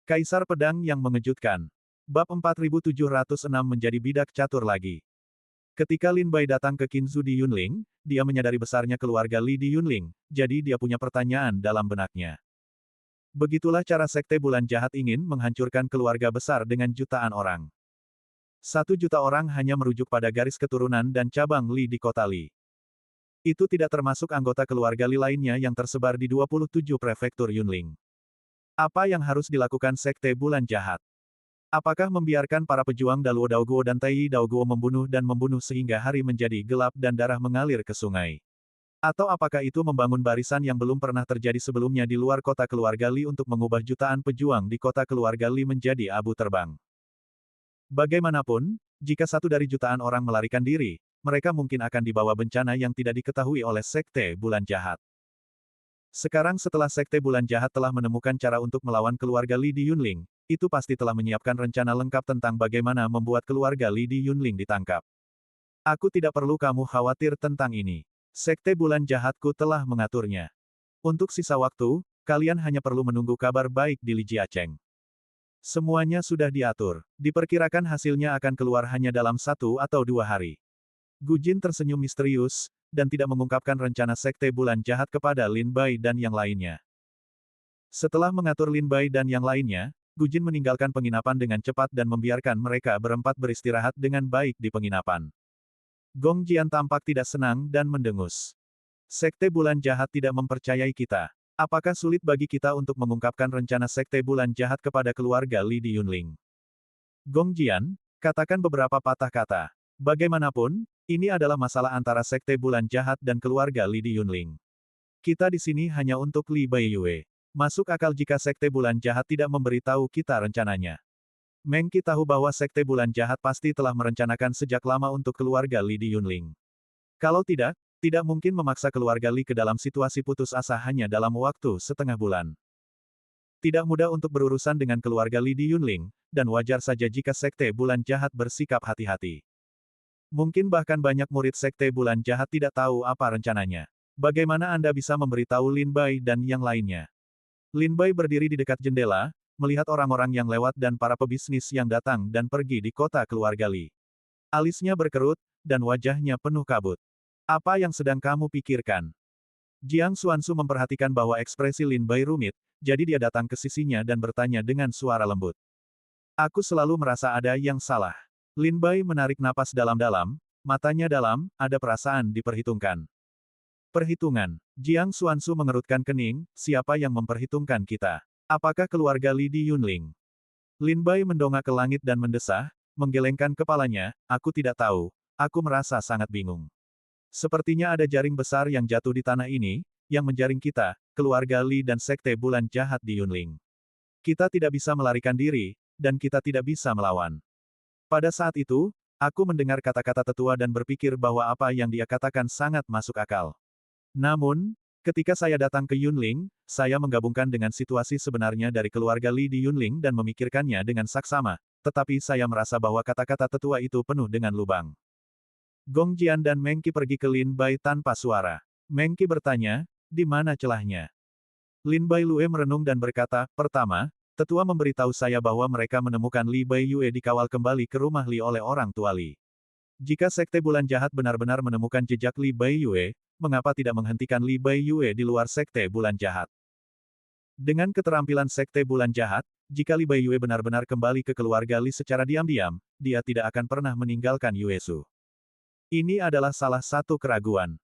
Kaisar Pedang yang mengejutkan. Bab 4706 menjadi bidak catur lagi. Ketika Lin Bai datang ke Qinzu di Yunling, dia menyadari besarnya keluarga Li di Yunling, jadi dia punya pertanyaan dalam benaknya. Begitulah cara Sekte Bulan Jahat ingin menghancurkan keluarga besar dengan jutaan orang. 1 juta orang hanya merujuk pada garis keturunan dan cabang Li di kota Li. Itu tidak termasuk anggota keluarga Li lainnya yang tersebar di 27 prefektur Yunling. Apa yang harus dilakukan Sekte Bulan Jahat? Apakah membiarkan para pejuang Daluo Daoguo dan Tai Daoguo membunuh dan membunuh sehingga hari menjadi gelap dan darah mengalir ke sungai? Atau apakah itu membangun barisan yang belum pernah terjadi sebelumnya di luar kota keluarga Li untuk mengubah jutaan pejuang di kota keluarga Li menjadi abu terbang? Bagaimanapun, jika 1 dari jutaan orang melarikan diri, mereka mungkin akan dibawa bencana yang tidak diketahui oleh Sekte Bulan Jahat. Sekarang setelah Sekte Bulan Jahat telah menemukan cara untuk melawan keluarga Li di Yunling, itu pasti telah menyiapkan rencana lengkap tentang bagaimana membuat keluarga Li di Yunling ditangkap. Aku tidak perlu kamu khawatir tentang ini. Sekte Bulan Jahatku telah mengaturnya. Untuk sisa waktu, kalian hanya perlu menunggu kabar baik di Li Jiacheng. Semuanya sudah diatur. Diperkirakan hasilnya akan keluar hanya dalam 1 atau 2 hari. Gu Jin tersenyum misterius, dan tidak mengungkapkan rencana Sekte Bulan Jahat kepada Lin Bai dan yang lainnya. Setelah mengatur Lin Bai dan yang lainnya, Gu Jin meninggalkan penginapan dengan cepat dan membiarkan mereka berempat beristirahat dengan baik di penginapan. Gong Jian tampak tidak senang dan mendengus. Sekte Bulan Jahat tidak mempercayai kita. Apakah sulit bagi kita untuk mengungkapkan rencana Sekte Bulan Jahat kepada keluarga Li di Yunling? Gong Jian, katakan beberapa patah kata. Bagaimanapun, ini adalah masalah antara Sekte Bulan Jahat dan keluarga Li di Yunling. Kita di sini hanya untuk Li Baiyue. Masuk akal jika Sekte Bulan Jahat tidak memberitahu kita rencananya. Meng Qi tahu bahwa Sekte Bulan Jahat pasti telah merencanakan sejak lama untuk keluarga Li di Yunling. Kalau tidak mungkin memaksa keluarga Li ke dalam situasi putus asa hanya dalam waktu setengah bulan. Tidak mudah untuk berurusan dengan keluarga Li di Yunling, dan wajar saja jika Sekte Bulan Jahat bersikap hati-hati. Mungkin bahkan banyak murid Sekte Bulan Jahat tidak tahu apa rencananya. Bagaimana Anda bisa memberitahu Lin Bai dan yang lainnya? Lin Bai berdiri di dekat jendela, melihat orang-orang yang lewat dan para pebisnis yang datang dan pergi di kota keluarga Li. Alisnya berkerut, dan wajahnya penuh kabut. Apa yang sedang kamu pikirkan? Jiang Xuanzu memperhatikan bahwa ekspresi Lin Bai rumit, jadi dia datang ke sisinya dan bertanya dengan suara lembut. Aku selalu merasa ada yang salah. Lin Bai menarik napas dalam-dalam, matanya dalam, ada perasaan diperhitungkan. Perhitungan. Jiang Xuanzu mengerutkan kening, siapa yang memperhitungkan kita? Apakah keluarga Li di Yunling? Lin Bai mendongak ke langit dan mendesah, menggelengkan kepalanya, aku tidak tahu, aku merasa sangat bingung. Sepertinya ada jaring besar yang jatuh di tanah ini, yang menjaring kita, keluarga Li dan Sekte Bulan Jahat di Yunling. Kita tidak bisa melarikan diri, dan kita tidak bisa melawan. Pada saat itu, aku mendengar kata-kata tetua dan berpikir bahwa apa yang dia katakan sangat masuk akal. Namun, ketika saya datang ke Yunling, saya menggabungkan dengan situasi sebenarnya dari keluarga Li di Yunling dan memikirkannya dengan saksama, tetapi saya merasa bahwa kata-kata tetua itu penuh dengan lubang. Gong Jian dan Meng Qi pergi ke Lin Bai tanpa suara. Meng Qi bertanya, di mana celahnya? Lin Bai Lue merenung dan berkata, pertama, tetua memberitahu saya bahwa mereka menemukan Li Baiyue dikawal kembali ke rumah Li oleh orang tua Li. Jika Sekte Bulan Jahat benar-benar menemukan jejak Li Baiyue, mengapa tidak menghentikan Li Baiyue di luar Sekte Bulan Jahat? Dengan keterampilan Sekte Bulan Jahat, jika Li Baiyue benar-benar kembali ke keluarga Li secara diam-diam, dia tidak akan pernah meninggalkan Yuesu. Ini adalah salah satu keraguan.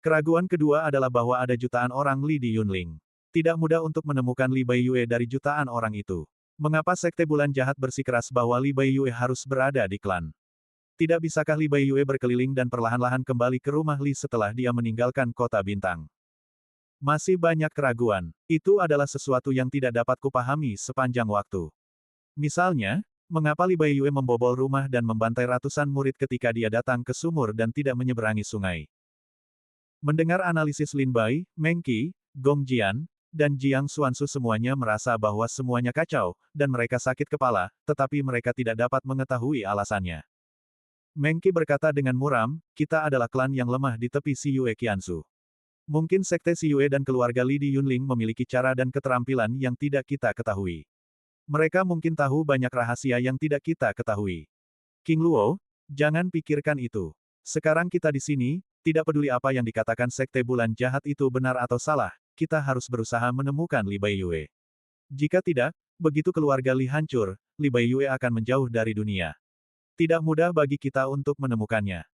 Keraguan kedua adalah bahwa ada jutaan orang Li di Yunling. Tidak mudah untuk menemukan Li Baiyue dari jutaan orang itu. Mengapa Sekte Bulan Jahat bersikeras bahwa Li Baiyue harus berada di klan? Tidak bisakah Li Baiyue berkeliling dan perlahan-lahan kembali ke rumah Li setelah dia meninggalkan kota bintang? Masih banyak keraguan. Itu adalah sesuatu yang tidak dapat kupahami sepanjang waktu. Misalnya, mengapa Li Baiyue membobol rumah dan membantai ratusan murid ketika dia datang ke sumur dan tidak menyeberangi sungai? Mendengar analisis Lin Bai, Meng Qi, Gong Jian, dan Jiang Xuanzu semuanya merasa bahwa semuanya kacau, dan mereka sakit kepala, tetapi mereka tidak dapat mengetahui alasannya. Meng Qi berkata dengan muram, kita adalah klan yang lemah di tepi Siyue Qianzu. Mungkin Sekte Siyue dan keluarga Li di Yunling memiliki cara dan keterampilan yang tidak kita ketahui. Mereka mungkin tahu banyak rahasia yang tidak kita ketahui. King Luo, jangan pikirkan itu. Sekarang kita di sini, tidak peduli apa yang dikatakan Sekte Bulan Jahat itu benar atau salah, kita harus berusaha menemukan Li Baiyue. Jika tidak, begitu keluarga Li hancur, Li Baiyue akan menjauh dari dunia. Tidak mudah bagi kita untuk menemukannya.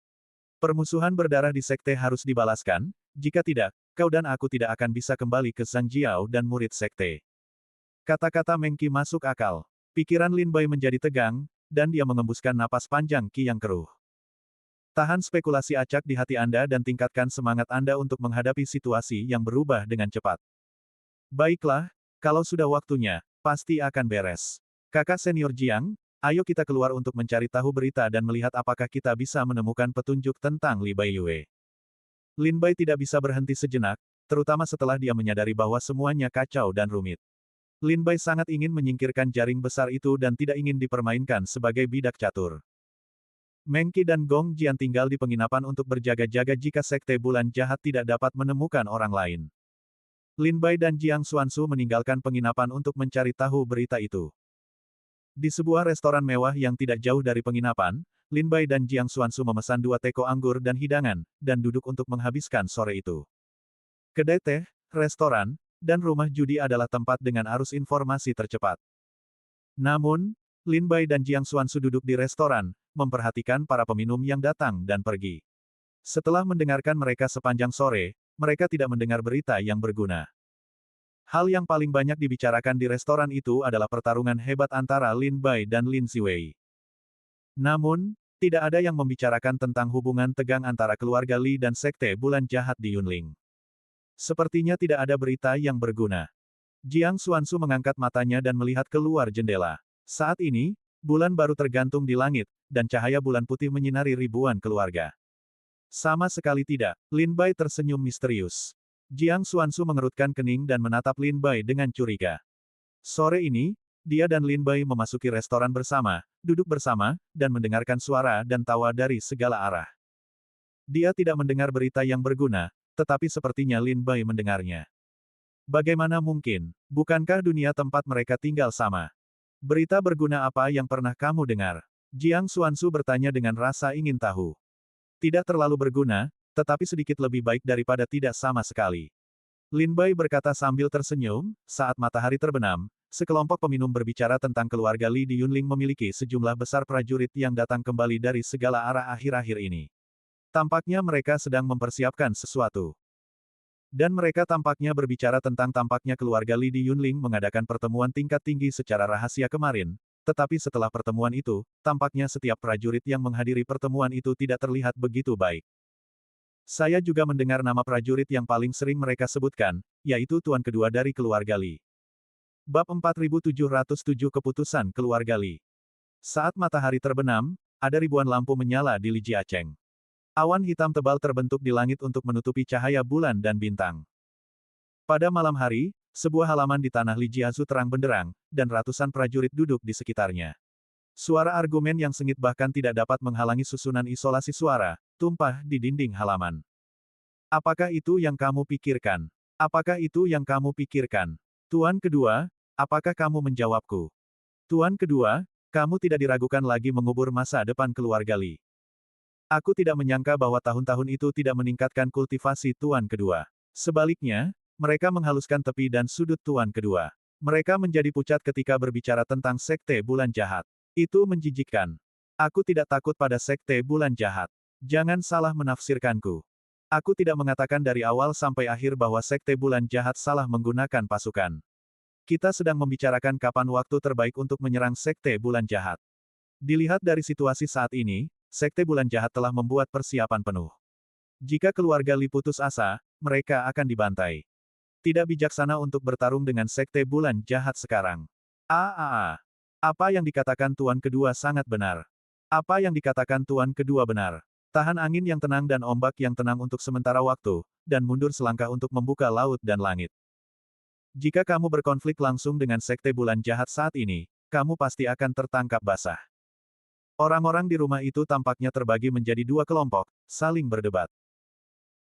Permusuhan berdarah di sekte harus dibalaskan, jika tidak, kau dan aku tidak akan bisa kembali ke Zhangjiao dan murid sekte. Kata-kata Meng Qi masuk akal. Pikiran Lin Bai menjadi tegang, dan dia mengembuskan napas panjang Qi yang keruh. Tahan spekulasi acak di hati Anda dan tingkatkan semangat Anda untuk menghadapi situasi yang berubah dengan cepat. Baiklah, kalau sudah waktunya, pasti akan beres. Kakak senior Jiang, ayo kita keluar untuk mencari tahu berita dan melihat apakah kita bisa menemukan petunjuk tentang Li Baiyue. Lin Bai tidak bisa berhenti sejenak, terutama setelah dia menyadari bahwa semuanya kacau dan rumit. Lin Bai sangat ingin menyingkirkan jaring besar itu dan tidak ingin dipermainkan sebagai bidak catur. Meng Qi dan Gong Jian tinggal di penginapan untuk berjaga-jaga jika Sekte Bulan Jahat tidak dapat menemukan orang lain. Lin Bai dan Jiang Xuansu meninggalkan penginapan untuk mencari tahu berita itu. Di sebuah restoran mewah yang tidak jauh dari penginapan, Lin Bai dan Jiang Xuansu memesan 2 teko anggur dan hidangan, dan duduk untuk menghabiskan sore itu. Kedai teh, restoran, dan rumah judi adalah tempat dengan arus informasi tercepat. Namun, Lin Bai dan Jiang Xuansu duduk di restoran, memperhatikan para peminum yang datang dan pergi. Setelah mendengarkan mereka sepanjang sore, mereka tidak mendengar berita yang berguna. Hal yang paling banyak dibicarakan di restoran itu adalah pertarungan hebat antara Lin Bai dan Lin Ziwei. Namun, tidak ada yang membicarakan tentang hubungan tegang antara keluarga Li dan Sekte Bulan Jahat di Yunling. Sepertinya tidak ada berita yang berguna. Jiang Xuansu mengangkat matanya dan melihat keluar jendela. Saat ini, bulan baru tergantung di langit, dan cahaya bulan putih menyinari ribuan keluarga. Sama sekali tidak, Lin Bai tersenyum misterius. Jiang Xuansu mengerutkan kening dan menatap Lin Bai dengan curiga. Sore ini, dia dan Lin Bai memasuki restoran bersama, duduk bersama, dan mendengarkan suara dan tawa dari segala arah. Dia tidak mendengar berita yang berguna, tetapi sepertinya Lin Bai mendengarnya. Bagaimana mungkin? Bukankah dunia tempat mereka tinggal sama? Berita berguna apa yang pernah kamu dengar? Jiang Xuansu bertanya dengan rasa ingin tahu. Tidak terlalu berguna, tetapi sedikit lebih baik daripada tidak sama sekali. Lin Bai berkata sambil tersenyum, saat matahari terbenam, sekelompok peminum berbicara tentang keluarga Li di Yunling memiliki sejumlah besar prajurit yang datang kembali dari segala arah akhir-akhir ini. Tampaknya mereka sedang mempersiapkan sesuatu. Dan mereka tampaknya berbicara tentang tampaknya keluarga Li di Yunling mengadakan pertemuan tingkat tinggi secara rahasia kemarin, tetapi setelah pertemuan itu, tampaknya setiap prajurit yang menghadiri pertemuan itu tidak terlihat begitu baik. Saya juga mendengar nama prajurit yang paling sering mereka sebutkan, yaitu tuan kedua dari keluarga Li. Bab 4707 Keputusan Keluarga Li. Saat matahari terbenam, ada ribuan lampu menyala di Li Jiacheng. Awan hitam tebal terbentuk di langit untuk menutupi cahaya bulan dan bintang. Pada malam hari, sebuah halaman di tanah Li Jiazu terang benderang, dan ratusan prajurit duduk di sekitarnya. Suara argumen yang sengit bahkan tidak dapat menghalangi susunan isolasi suara, tumpah di dinding halaman. Apakah itu yang kamu pikirkan? Apakah itu yang kamu pikirkan? Tuan kedua, apakah kamu menjawabku? Tuan kedua, kamu tidak diragukan lagi mengubur masa depan keluarga Li. Aku tidak menyangka bahwa tahun-tahun itu tidak meningkatkan kultivasi tuan kedua. Sebaliknya, mereka menghaluskan tepi dan sudut tuan kedua. Mereka menjadi pucat ketika berbicara tentang Sekte Bulan Jahat. Itu menjijikkan. Aku tidak takut pada Sekte Bulan Jahat. Jangan salah menafsirkanku. Aku tidak mengatakan dari awal sampai akhir bahwa Sekte Bulan Jahat salah menggunakan pasukan. Kita sedang membicarakan kapan waktu terbaik untuk menyerang Sekte Bulan Jahat. Dilihat dari situasi saat ini, Sekte Bulan Jahat telah membuat persiapan penuh. Jika keluarga Li putus asa, mereka akan dibantai. Tidak bijaksana untuk bertarung dengan Sekte Bulan Jahat sekarang. Apa yang dikatakan tuan kedua sangat benar. Apa yang dikatakan tuan kedua benar. Tahan angin yang tenang dan ombak yang tenang untuk sementara waktu, dan mundur selangkah untuk membuka laut dan langit. Jika kamu berkonflik langsung dengan Sekte Bulan Jahat saat ini, kamu pasti akan tertangkap basah. Orang-orang di rumah itu tampaknya terbagi menjadi 2 kelompok, saling berdebat.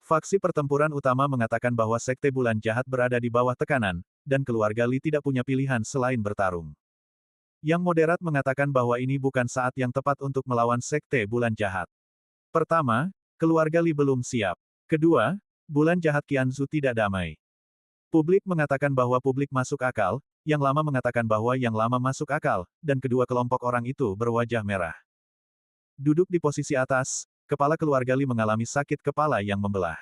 Faksi pertempuran utama mengatakan bahwa Sekte Bulan Jahat berada di bawah tekanan, dan keluarga Li tidak punya pilihan selain bertarung. Yang moderat mengatakan bahwa ini bukan saat yang tepat untuk melawan Sekte Bulan Jahat. Pertama, keluarga Li belum siap. Kedua, Bulan Jahat Qianzu tidak damai. Publik mengatakan bahwa publik masuk akal, yang lama mengatakan bahwa yang lama masuk akal, dan kedua kelompok orang itu berwajah merah. Duduk di posisi atas, kepala keluarga Li mengalami sakit kepala yang membelah.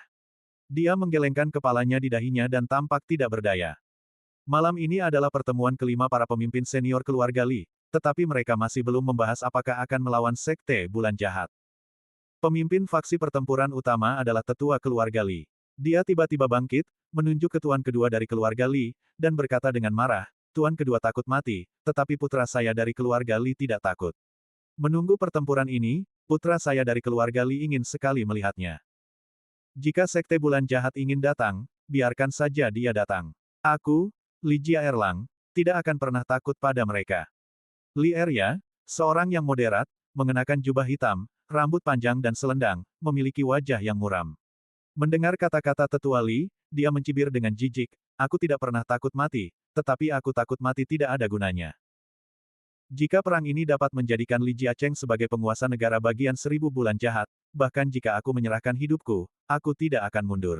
Dia menggelengkan kepalanya di dahinya dan tampak tidak berdaya. Malam ini adalah pertemuan kelima para pemimpin senior keluarga Li, tetapi mereka masih belum membahas apakah akan melawan Sekte Bulan Jahat. Pemimpin faksi pertempuran utama adalah tetua keluarga Li. Dia tiba-tiba bangkit, menunjuk ke tuan kedua dari keluarga Li, dan berkata dengan marah, "Tuan kedua takut mati, tetapi putra saya dari keluarga Li tidak takut. Menunggu pertempuran ini, putra saya dari keluarga Li ingin sekali melihatnya. Jika Sekte Bulan Jahat ingin datang, biarkan saja dia datang. Aku, Li Jia Erlang, tidak akan pernah takut pada mereka." Li Erya, seorang yang moderat, mengenakan jubah hitam, rambut panjang dan selendang, memiliki wajah yang muram. Mendengar kata-kata tetua Li, dia mencibir dengan jijik, "Aku tidak pernah takut mati, tetapi aku takut mati tidak ada gunanya. Jika perang ini dapat menjadikan Li Jiacheng sebagai penguasa negara bagian 1000 bulan jahat, bahkan jika aku menyerahkan hidupku, aku tidak akan mundur.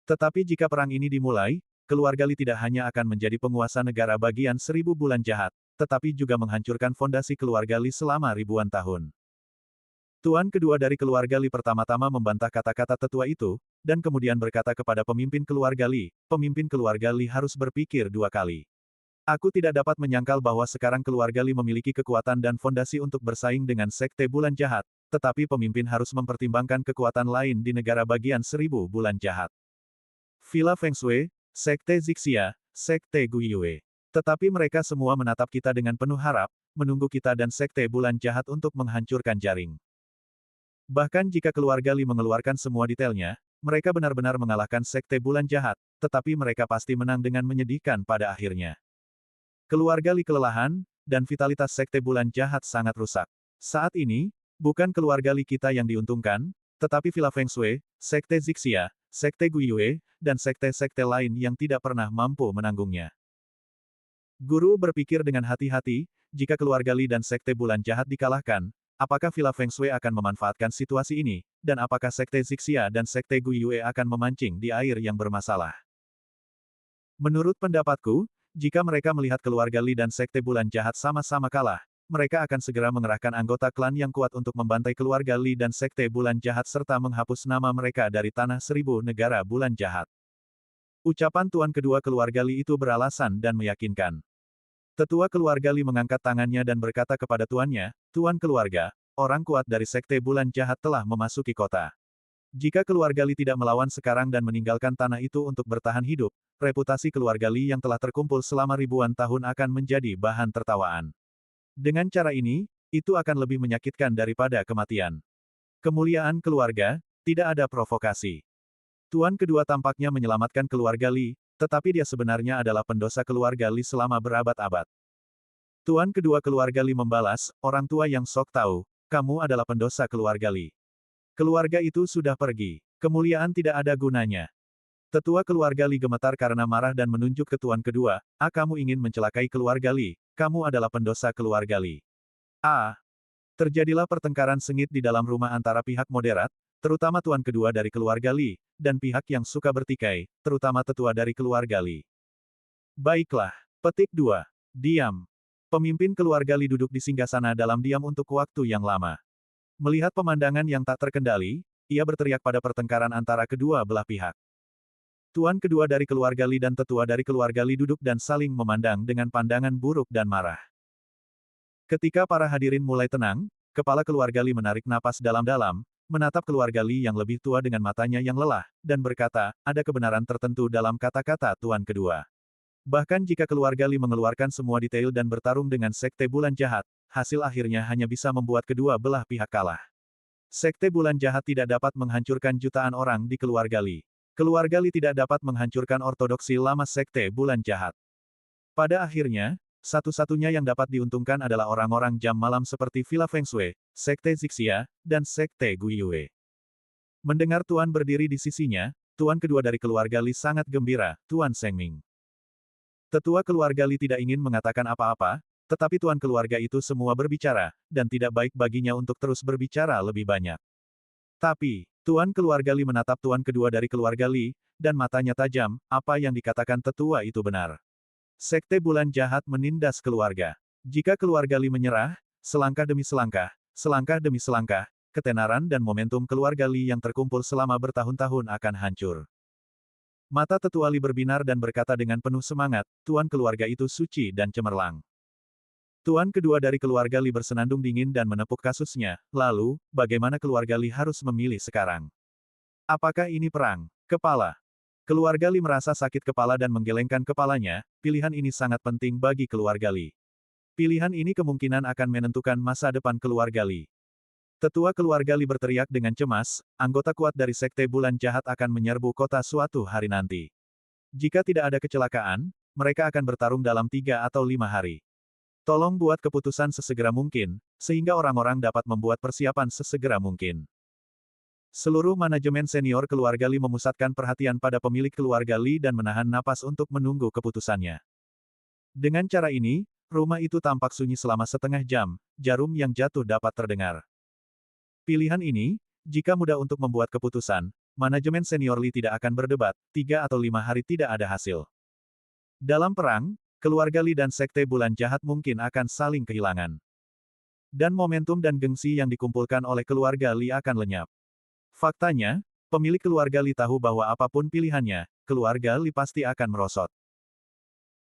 Tetapi jika perang ini dimulai, keluarga Li tidak hanya akan menjadi penguasa negara bagian 1000 bulan jahat, tetapi juga menghancurkan fondasi keluarga Li selama ribuan tahun." Tuan kedua dari keluarga Li pertama-tama membantah kata-kata tetua itu, dan kemudian berkata kepada pemimpin keluarga Li, "Pemimpin keluarga Li harus berpikir dua kali. Aku tidak dapat menyangkal bahwa sekarang keluarga Li memiliki kekuatan dan fondasi untuk bersaing dengan Sekte Bulan Jahat, tetapi pemimpin harus mempertimbangkan kekuatan lain di negara bagian 1000 bulan jahat. Villa Feng Shui, Sekte Zixia, Sekte Guiyue. Tetapi mereka semua menatap kita dengan penuh harap, menunggu kita dan Sekte Bulan Jahat untuk menghancurkan jaring. Bahkan jika keluarga Li mengeluarkan semua detailnya, mereka benar-benar mengalahkan Sekte Bulan Jahat, tetapi mereka pasti menang dengan menyedihkan pada akhirnya. Keluarga Li kelelahan, dan vitalitas Sekte Bulan Jahat sangat rusak. Saat ini, bukan keluarga Li kita yang diuntungkan, tetapi Villa Feng Shui, Sekte Zixia, Sekte Guiyue, dan sekte-sekte lain yang tidak pernah mampu menanggungnya. Guru berpikir dengan hati-hati, jika keluarga Li dan Sekte Bulan Jahat dikalahkan, apakah Villa Feng Shui akan memanfaatkan situasi ini, dan apakah Sekte Zixia dan Sekte Guiyue akan memancing di air yang bermasalah? Menurut pendapatku, jika mereka melihat keluarga Li dan Sekte Bulan Jahat sama-sama kalah, mereka akan segera mengerahkan anggota klan yang kuat untuk membantai keluarga Li dan Sekte Bulan Jahat serta menghapus nama mereka dari tanah 1000 negara bulan jahat. Ucapan tuan kedua keluarga Li itu beralasan dan meyakinkan. Tetua keluarga Li mengangkat tangannya dan berkata kepada tuannya, "Tuan keluarga, orang kuat dari Sekte Bulan Jahat telah memasuki kota. Jika keluarga Li tidak melawan sekarang dan meninggalkan tanah itu untuk bertahan hidup, reputasi keluarga Li yang telah terkumpul selama ribuan tahun akan menjadi bahan tertawaan. Dengan cara ini, itu akan lebih menyakitkan daripada kematian. Kemuliaan keluarga, tidak ada provokasi." Tuan kedua tampaknya menyelamatkan keluarga Li, tetapi dia sebenarnya adalah pendosa keluarga Li selama berabad-abad. Tuan kedua keluarga Li membalas, "Orang tua yang sok tahu, kamu adalah pendosa keluarga Li. Keluarga itu sudah pergi. Kemuliaan tidak ada gunanya." Tetua keluarga Li gemetar karena marah dan menunjuk ke tuan kedua, "Kamu ingin mencelakai keluarga Li, kamu adalah pendosa keluarga Li." Terjadilah pertengkaran sengit di dalam rumah antara pihak moderat, terutama tuan kedua dari keluarga Li, dan pihak yang suka bertikai, terutama tetua dari keluarga Li. Baiklah. Petik 2. Diam. Pemimpin keluarga Li duduk di singgasana dalam diam untuk waktu yang lama. Melihat pemandangan yang tak terkendali, ia berteriak pada pertengkaran antara kedua belah pihak. Tuan kedua dari keluarga Li dan tetua dari keluarga Li duduk dan saling memandang dengan pandangan buruk dan marah. Ketika para hadirin mulai tenang, kepala keluarga Li menarik napas dalam-dalam, menatap keluarga Li yang lebih tua dengan matanya yang lelah, dan berkata, "Ada kebenaran tertentu dalam kata-kata tuan kedua. Bahkan jika keluarga Li mengeluarkan semua detail dan bertarung dengan Sekte Bulan Jahat, hasil akhirnya hanya bisa membuat kedua belah pihak kalah. Sekte Bulan Jahat tidak dapat menghancurkan jutaan orang di keluarga Li. Keluarga Li tidak dapat menghancurkan ortodoksi lama Sekte Bulan Jahat. Pada akhirnya, satu-satunya yang dapat diuntungkan adalah orang-orang jam malam seperti Villa Feng Shui, Sekte Zixia, dan Sekte Guiyue." Mendengar Tuan berdiri di sisinya, Tuan kedua dari keluarga Li sangat gembira, Tuan Sengming. Tetua keluarga Li tidak ingin mengatakan apa-apa, tetapi tuan keluarga itu semua berbicara, dan tidak baik baginya untuk terus berbicara lebih banyak. Tapi, tuan keluarga Li menatap tuan kedua dari keluarga Li, dan matanya tajam, apa yang dikatakan tetua itu benar. Sekte bulan jahat menindas keluarga. Jika keluarga Li menyerah, selangkah demi selangkah, ketenaran dan momentum keluarga Li yang terkumpul selama bertahun-tahun akan hancur. Mata tetua Li berbinar dan berkata dengan penuh semangat, tuan keluarga itu suci dan cemerlang. Tuan kedua dari keluarga Li bersenandung dingin dan menepuk kasusnya, lalu, bagaimana keluarga Li harus memilih sekarang? Apakah ini perang? Kepala. Keluarga Li merasa sakit kepala dan menggelengkan kepalanya, pilihan ini sangat penting bagi keluarga Li. Pilihan ini kemungkinan akan menentukan masa depan keluarga Li. Tetua keluarga Li berteriak dengan cemas, anggota kuat dari Sekte Bulan Jahat akan menyerbu kota suatu hari nanti. Jika tidak ada kecelakaan, mereka akan bertarung dalam 3 atau 5 hari. Tolong buat keputusan sesegera mungkin, sehingga orang-orang dapat membuat persiapan sesegera mungkin. Seluruh manajemen senior keluarga Li memusatkan perhatian pada pemilik keluarga Li dan menahan napas untuk menunggu keputusannya. Dengan cara ini, rumah itu tampak sunyi selama setengah jam, jarum yang jatuh dapat terdengar. Pilihan ini, jika mudah untuk membuat keputusan, manajemen senior Li tidak akan berdebat, 3 atau 5 hari tidak ada hasil. Dalam perang, keluarga Li dan Sekte Bulan Jahat mungkin akan saling kehilangan. Dan momentum dan gengsi yang dikumpulkan oleh keluarga Li akan lenyap. Faktanya, pemilik keluarga Li tahu bahwa apapun pilihannya, keluarga Li pasti akan merosot.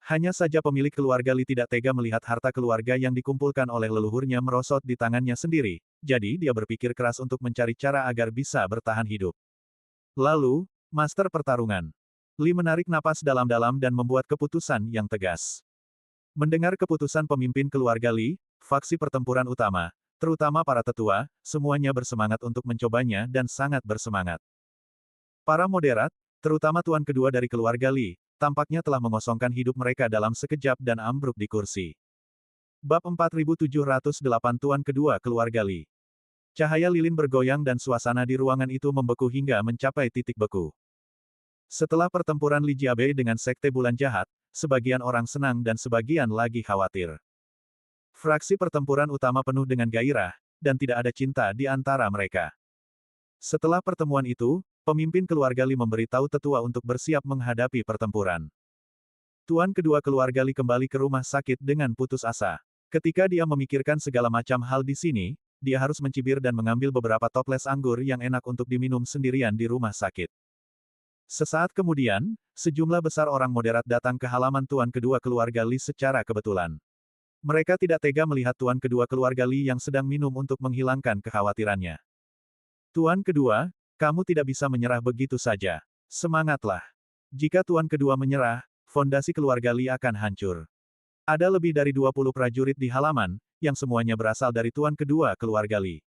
Hanya saja pemilik keluarga Li tidak tega melihat harta keluarga yang dikumpulkan oleh leluhurnya merosot di tangannya sendiri, jadi dia berpikir keras untuk mencari cara agar bisa bertahan hidup. Lalu, master pertarungan. Li menarik napas dalam-dalam dan membuat keputusan yang tegas. Mendengar keputusan pemimpin keluarga Li, faksi pertempuran utama, terutama para tetua, semuanya bersemangat untuk mencobanya dan sangat bersemangat. Para moderat, terutama tuan kedua dari keluarga Li, tampaknya telah mengosongkan hidup mereka dalam sekejap dan ambruk di kursi. Bab 4708 Tuan kedua keluarga Li. Cahaya lilin bergoyang dan suasana di ruangan itu membeku hingga mencapai titik beku. Setelah pertempuran Li Jiabei dengan Sekte Bulan Jahat, sebagian orang senang dan sebagian lagi khawatir. Fraksi pertempuran utama penuh dengan gairah, dan tidak ada cinta di antara mereka. Setelah pertemuan itu, pemimpin keluarga Li memberitahu tetua untuk bersiap menghadapi pertempuran. Tuan kedua keluarga Li kembali ke rumah sakit dengan putus asa. Ketika dia memikirkan segala macam hal di sini, dia harus mencibir dan mengambil beberapa toples anggur yang enak untuk diminum sendirian di rumah sakit. Sesaat kemudian, sejumlah besar orang moderat datang ke halaman tuan kedua keluarga Li secara kebetulan. Mereka tidak tega melihat tuan kedua keluarga Li yang sedang minum untuk menghilangkan kekhawatirannya. Tuan kedua, kamu tidak bisa menyerah begitu saja. Semangatlah. Jika tuan kedua menyerah, fondasi keluarga Li akan hancur. Ada lebih dari 20 prajurit di halaman, yang semuanya berasal dari tuan kedua keluarga Li.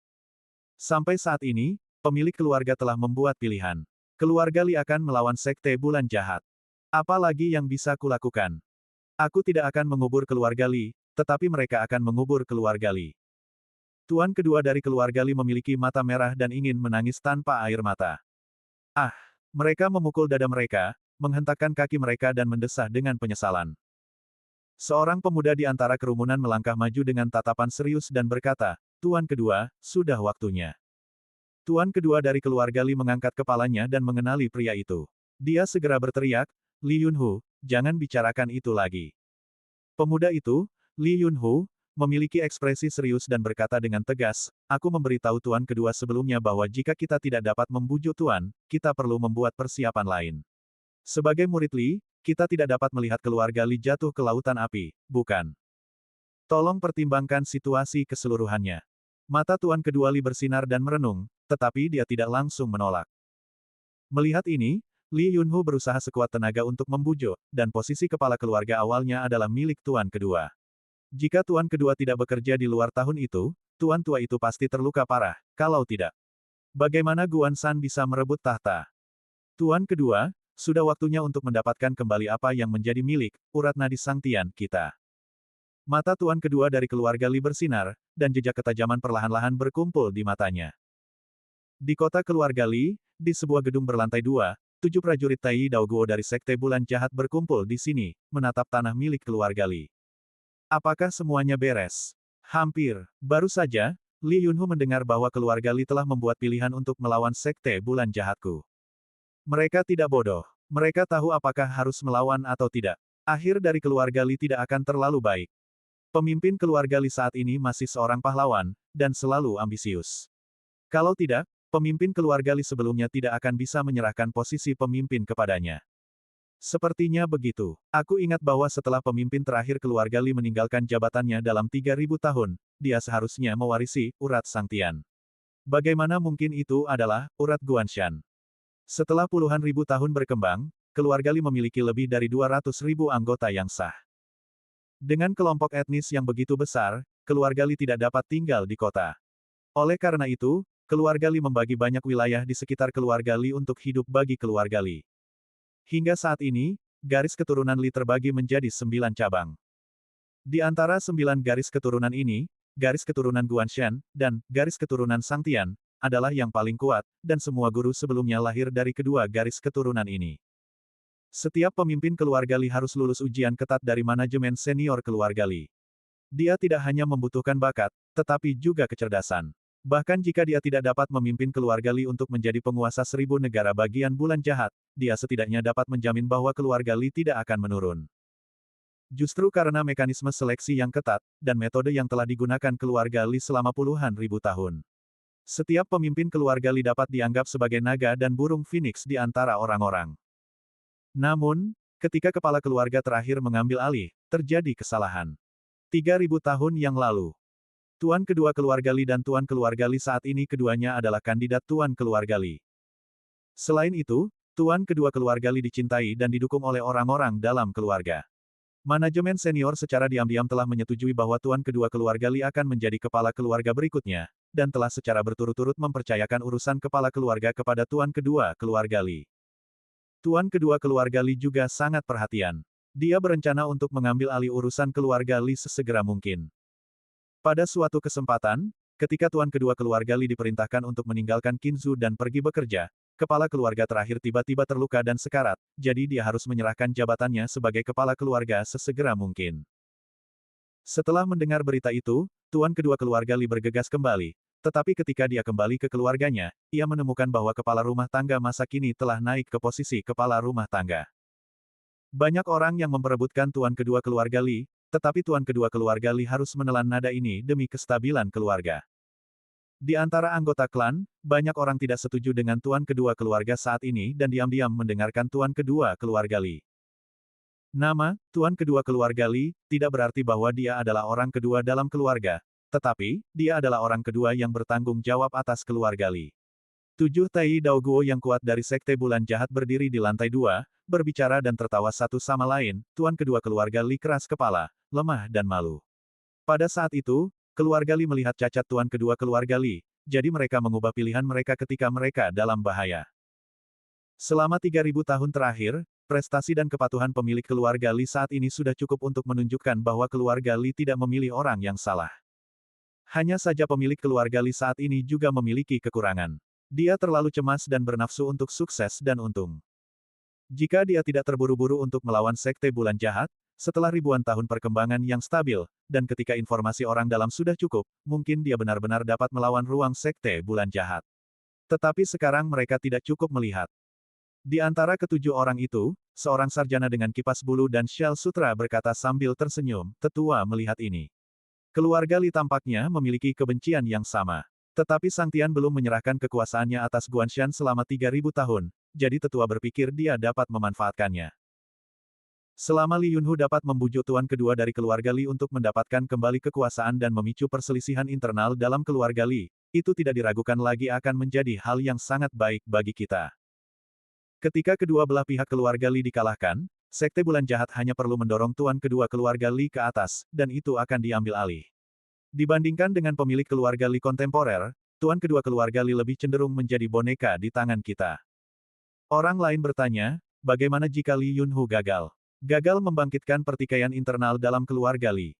Sampai saat ini, pemilik keluarga telah membuat pilihan. Keluarga Li akan melawan Sekte Bulan Jahat. Apa lagi yang bisa kulakukan? Aku tidak akan mengubur keluarga Li, tetapi mereka akan mengubur keluarga Li. Tuan kedua dari keluarga Li memiliki mata merah dan ingin menangis tanpa air mata. Ah! Mereka memukul dada mereka, menghentakkan kaki mereka dan mendesah dengan penyesalan. Seorang pemuda di antara kerumunan melangkah maju dengan tatapan serius dan berkata, Tuan kedua, sudah waktunya. Tuan kedua dari keluarga Li mengangkat kepalanya dan mengenali pria itu. Dia segera berteriak, Li Yunhu, jangan bicarakan itu lagi. Pemuda itu, Li Yunhu, memiliki ekspresi serius dan berkata dengan tegas, aku memberitahu tuan kedua sebelumnya bahwa jika kita tidak dapat membujuk tuan, kita perlu membuat persiapan lain. Sebagai murid Li, kita tidak dapat melihat keluarga Li jatuh ke lautan api, bukan? Tolong pertimbangkan situasi keseluruhannya. Mata tuan kedua Li bersinar dan merenung, tetapi dia tidak langsung menolak. Melihat ini, Li Yunhu berusaha sekuat tenaga untuk membujuk, dan posisi kepala keluarga awalnya adalah milik tuan kedua. Jika tuan kedua tidak bekerja di luar tahun itu, tuan tua itu pasti terluka parah, kalau tidak. Bagaimana Guan San bisa merebut tahta? Tuan kedua, sudah waktunya untuk mendapatkan kembali apa yang menjadi milik, urat nadi Sang Tian, kita. Mata tuan kedua dari keluarga Li bersinar, dan jejak ketajaman perlahan-lahan berkumpul di matanya. Di kota keluarga Li, di sebuah gedung berlantai 2, 7 prajurit Tai Dao Guo dari Sekte Bulan Jahat berkumpul di sini, menatap tanah milik keluarga Li. Apakah semuanya beres? Hampir. Baru saja, Li Yunhu mendengar bahwa keluarga Li telah membuat pilihan untuk melawan sekte bulan jahatku. Mereka tidak bodoh. Mereka tahu apakah harus melawan atau tidak. Akhir dari keluarga Li tidak akan terlalu baik. Pemimpin keluarga Li saat ini masih seorang pahlawan, dan selalu ambisius. Kalau tidak, pemimpin keluarga Li sebelumnya tidak akan bisa menyerahkan posisi pemimpin kepadanya. Sepertinya begitu. Aku ingat bahwa setelah pemimpin terakhir keluarga Li meninggalkan jabatannya dalam 3000 tahun, dia seharusnya mewarisi urat Sang Tian. Bagaimana mungkin itu adalah urat Guanshan? Setelah puluhan ribu tahun berkembang, keluarga Li memiliki lebih dari 200.000 anggota yang sah. Dengan kelompok etnis yang begitu besar, keluarga Li tidak dapat tinggal di kota. Oleh karena itu, keluarga Li membagi banyak wilayah di sekitar keluarga Li untuk hidup bagi keluarga Li. Hingga saat ini, garis keturunan Li terbagi menjadi 9 cabang. Di antara 9 garis keturunan ini, garis keturunan Guanshan, dan garis keturunan Sang Tian, adalah yang paling kuat, dan semua guru sebelumnya lahir dari kedua garis keturunan ini. Setiap pemimpin keluarga Li harus lulus ujian ketat dari manajemen senior keluarga Li. Dia tidak hanya membutuhkan bakat, tetapi juga kecerdasan. Bahkan jika dia tidak dapat memimpin keluarga Li untuk menjadi penguasa 1000 negara bagian bulan jahat, dia setidaknya dapat menjamin bahwa keluarga Li tidak akan menurun. Justru karena mekanisme seleksi yang ketat, dan metode yang telah digunakan keluarga Li selama puluhan ribu tahun. Setiap pemimpin keluarga Li dapat dianggap sebagai naga dan burung phoenix di antara orang-orang. Namun, ketika kepala keluarga terakhir mengambil alih, terjadi kesalahan. 3000 tahun yang lalu. Tuan kedua keluarga Li dan tuan keluarga Li saat ini keduanya adalah kandidat tuan keluarga Li. Selain itu, tuan kedua keluarga Li dicintai dan didukung oleh orang-orang dalam keluarga. Manajemen senior secara diam-diam telah menyetujui bahwa tuan kedua keluarga Li akan menjadi kepala keluarga berikutnya, dan telah secara berturut-turut mempercayakan urusan kepala keluarga kepada tuan kedua keluarga Li. Tuan kedua keluarga Li juga sangat perhatian. Dia berencana untuk mengambil alih urusan keluarga Li sesegera mungkin. Pada suatu kesempatan, ketika tuan kedua keluarga Li diperintahkan untuk meninggalkan Qinzu dan pergi bekerja, kepala keluarga terakhir tiba-tiba terluka dan sekarat, jadi dia harus menyerahkan jabatannya sebagai kepala keluarga sesegera mungkin. Setelah mendengar berita itu, tuan kedua keluarga Li bergegas kembali, tetapi ketika dia kembali ke keluarganya, ia menemukan bahwa kepala rumah tangga masa kini telah naik ke posisi kepala rumah tangga. Banyak orang yang memperebutkan tuan kedua keluarga Li, tetapi tuan kedua keluarga Li harus menelan nada ini demi kestabilan keluarga. Di antara anggota klan, banyak orang tidak setuju dengan tuan kedua keluarga saat ini dan diam-diam mendengarkan tuan kedua keluarga Li. Nama, tuan kedua keluarga Li, tidak berarti bahwa dia adalah orang kedua dalam keluarga, tetapi, dia adalah orang kedua yang bertanggung jawab atas keluarga Li. 7 Tai Daoguo yang kuat dari Sekte Bulan Jahat berdiri di lantai 2, berbicara dan tertawa satu sama lain, tuan kedua keluarga Li keras kepala, lemah dan malu. Pada saat itu, keluarga Li melihat cacat tuan kedua keluarga Li, jadi mereka mengubah pilihan mereka ketika mereka dalam bahaya. Selama 3000 tahun terakhir, prestasi dan kepatuhan pemilik keluarga Li saat ini sudah cukup untuk menunjukkan bahwa keluarga Li tidak memilih orang yang salah. Hanya saja pemilik keluarga Li saat ini juga memiliki kekurangan. Dia terlalu cemas dan bernafsu untuk sukses dan untung. Jika dia tidak terburu-buru untuk melawan Sekte Bulan Jahat, setelah ribuan tahun perkembangan yang stabil, dan ketika informasi orang dalam sudah cukup, mungkin dia benar-benar dapat melawan ruang Sekte Bulan Jahat. Tetapi sekarang mereka tidak cukup melihat. Di antara ketujuh orang itu, seorang sarjana dengan kipas bulu dan syal sutra berkata sambil tersenyum, tetua melihat ini. Keluarga Li tampaknya memiliki kebencian yang sama. Tetapi Sang Tian belum menyerahkan kekuasaannya atas Guanshan selama 3000 tahun, jadi tetua berpikir dia dapat memanfaatkannya. Selama Li Yunhu dapat membujuk tuan kedua dari keluarga Li untuk mendapatkan kembali kekuasaan dan memicu perselisihan internal dalam keluarga Li, itu tidak diragukan lagi akan menjadi hal yang sangat baik bagi kita. Ketika kedua belah pihak keluarga Li dikalahkan, Sekte Bulan Jahat hanya perlu mendorong tuan kedua keluarga Li ke atas, dan itu akan diambil alih. Dibandingkan dengan pemilik keluarga Li kontemporer, tuan kedua keluarga Li lebih cenderung menjadi boneka di tangan kita. Orang lain bertanya, bagaimana jika Li Yunhu gagal? Gagal membangkitkan pertikaian internal dalam keluarga Li.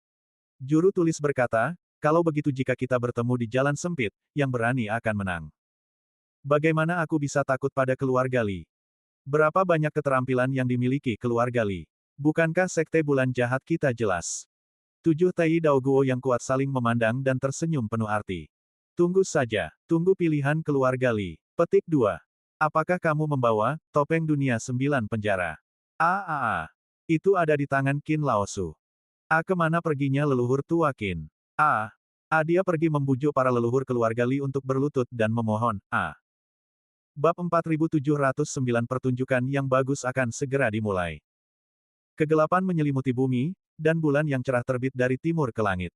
Juru tulis berkata, kalau begitu jika kita bertemu di jalan sempit, yang berani akan menang. Bagaimana aku bisa takut pada keluarga Li? Berapa banyak keterampilan yang dimiliki keluarga Li? Bukankah Sekte Bulan Jahat kita jelas? 7 Tai Dao Guo yang kuat saling memandang dan tersenyum penuh arti. Tunggu saja, tunggu pilihan keluarga Li. Petik 2. Apakah kamu membawa topeng dunia 9 penjara? Itu ada di tangan Qin Laosu. Kemana perginya leluhur tua Qin? Dia pergi membujuk para leluhur keluarga Li untuk berlutut dan memohon. Bab 4709 pertunjukan yang bagus akan segera dimulai. Kegelapan menyelimuti bumi, dan bulan yang cerah terbit dari timur ke langit.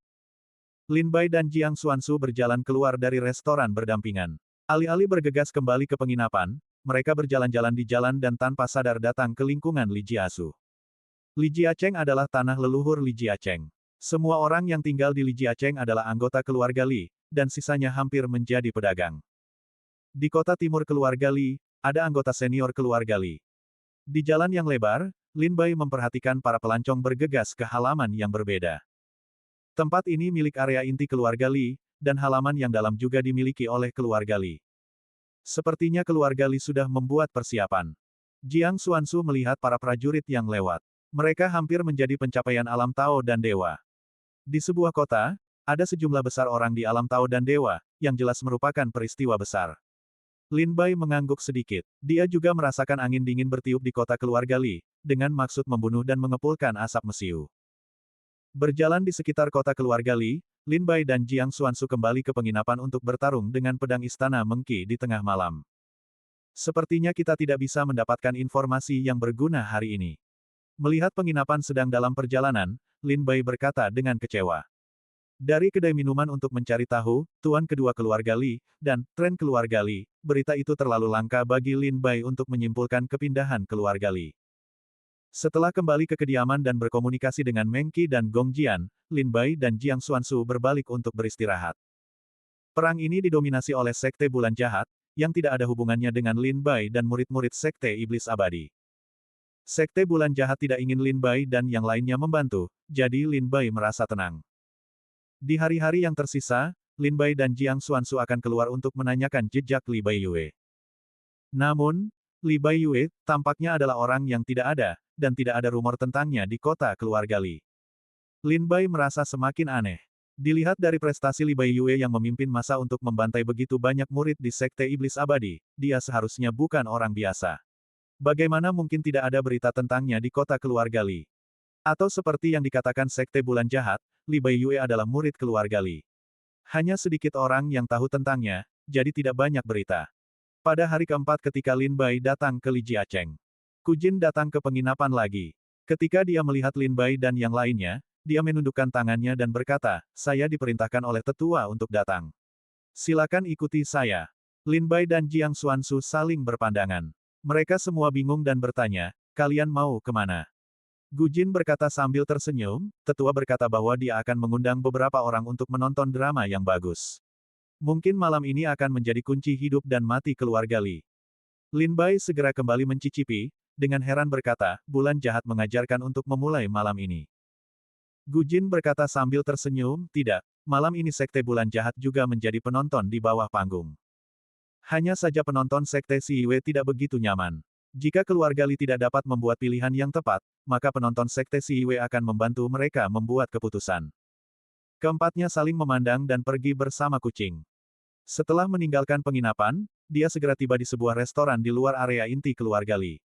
Lin Bai dan Jiang Xuansu berjalan keluar dari restoran berdampingan. Alih-alih bergegas kembali ke penginapan, mereka berjalan-jalan di jalan dan tanpa sadar datang ke lingkungan Li Jiasu. Li Jiacheng adalah tanah leluhur Li Jiacheng. Semua orang yang tinggal di Li Jiacheng adalah anggota keluarga Li, dan sisanya hampir menjadi pedagang. Di kota timur keluarga Li, ada anggota senior keluarga Li. Di jalan yang lebar, Lin Bai memperhatikan para pelancong bergegas ke halaman yang berbeda. Tempat ini milik area inti keluarga Li, dan halaman yang dalam juga dimiliki oleh keluarga Li. Sepertinya keluarga Li sudah membuat persiapan. Jiang Xuansu melihat para prajurit yang lewat. Mereka hampir menjadi pencapaian alam Tao dan Dewa. Di sebuah kota, ada sejumlah besar orang di alam Tao dan Dewa, yang jelas merupakan peristiwa besar. Lin Bai mengangguk sedikit. Dia juga merasakan angin dingin bertiup di kota keluarga Li, dengan maksud membunuh dan mengepulkan asap mesiu. Berjalan di sekitar kota keluarga Li, Lin Bai dan Jiang Xuansu kembali ke penginapan untuk bertarung dengan pedang istana Mengki di tengah malam. Sepertinya kita tidak bisa mendapatkan informasi yang berguna hari ini. Melihat penginapan sedang dalam perjalanan, Lin Bai berkata dengan kecewa. Dari kedai minuman untuk mencari tahu, tuan kedua keluarga Li, dan tren keluarga Li, berita itu terlalu langka bagi Lin Bai untuk menyimpulkan kepindahan keluarga Li. Setelah kembali ke kediaman dan berkomunikasi dengan Meng Qi dan Gong Jian, Lin Bai dan Jiang Xuansu berbalik untuk beristirahat. Perang ini didominasi oleh Sekte Bulan Jahat, yang tidak ada hubungannya dengan Lin Bai dan murid-murid Sekte Iblis Abadi. Sekte Bulan Jahat tidak ingin Lin Bai dan yang lainnya membantu, jadi Lin Bai merasa tenang. Di hari-hari yang tersisa, Lin Bai dan Jiang Xuansu akan keluar untuk menanyakan jejak Li Baiyue. Namun, Li Baiyue tampaknya adalah orang yang tidak ada, dan tidak ada rumor tentangnya di kota keluarga Li. Lin Bai merasa semakin aneh. Dilihat dari prestasi Li Baiyue yang memimpin masa untuk membantai begitu banyak murid di Sekte Iblis Abadi, dia seharusnya bukan orang biasa. Bagaimana mungkin tidak ada berita tentangnya di kota keluarga Li? Atau seperti yang dikatakan Sekte Bulan Jahat, Li Baiyue adalah murid keluarga Li. Hanya sedikit orang yang tahu tentangnya, jadi tidak banyak berita. Pada hari keempat ketika Lin Bai datang ke Li Jiacheng, Kujin datang ke penginapan lagi. Ketika dia melihat Lin Bai dan yang lainnya, dia menundukkan tangannya dan berkata, saya diperintahkan oleh tetua untuk datang. Silakan ikuti saya. Lin Bai dan Jiang Xuansu saling berpandangan. Mereka semua bingung dan bertanya, kalian mau kemana? Gujin berkata sambil tersenyum, tetua berkata bahwa dia akan mengundang beberapa orang untuk menonton drama yang bagus. Mungkin malam ini akan menjadi kunci hidup dan mati keluarga Li. Lin Bai segera kembali mencicipi, dengan heran berkata, bulan jahat mengajarkan untuk memulai malam ini. Gujin berkata sambil tersenyum, tidak, malam ini Sekte Bulan Jahat juga menjadi penonton di bawah panggung. Hanya saja penonton Sekte Siwe tidak begitu nyaman. Jika keluarga Li tidak dapat membuat pilihan yang tepat, maka penonton Sekte Siwe akan membantu mereka membuat keputusan. Keempatnya saling memandang dan pergi bersama kucing. Setelah meninggalkan penginapan, dia segera tiba di sebuah restoran di luar area inti keluarga Li.